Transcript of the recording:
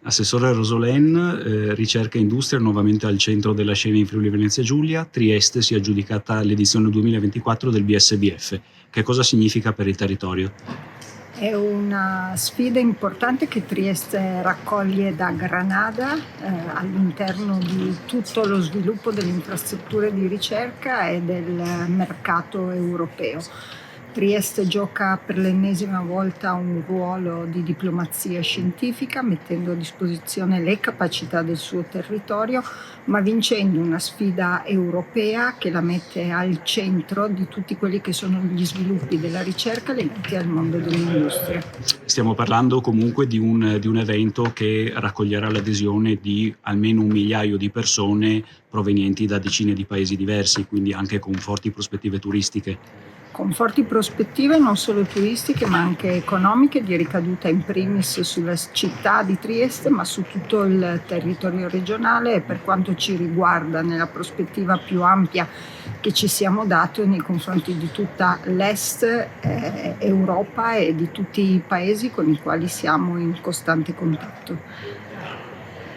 Assessore Rosolén, ricerca e industria nuovamente al centro della scena in Friuli Venezia Giulia. Trieste si è aggiudicata l'edizione 2024 del BSBF. Che cosa significa per il territorio? È una sfida importante che Trieste raccoglie da Granada all'interno di tutto lo sviluppo delle infrastrutture di ricerca e del mercato europeo. Trieste gioca per l'ennesima volta un ruolo di diplomazia scientifica, mettendo a disposizione le capacità del suo territorio, ma vincendo una sfida europea che la mette al centro di tutti quelli che sono gli sviluppi della ricerca legati al mondo dell'industria. Stiamo parlando comunque di un evento che raccoglierà l'adesione di almeno 1 migliaio di persone provenienti da decine di paesi diversi, quindi anche con forti prospettive turistiche. Con forti prospettive non solo turistiche ma anche economiche, di ricaduta in primis sulla città di Trieste ma su tutto il territorio regionale e per quanto ci riguarda nella prospettiva più ampia che ci siamo dati nei confronti di tutta l'Est Europa e di tutti i paesi con i quali siamo in costante contatto.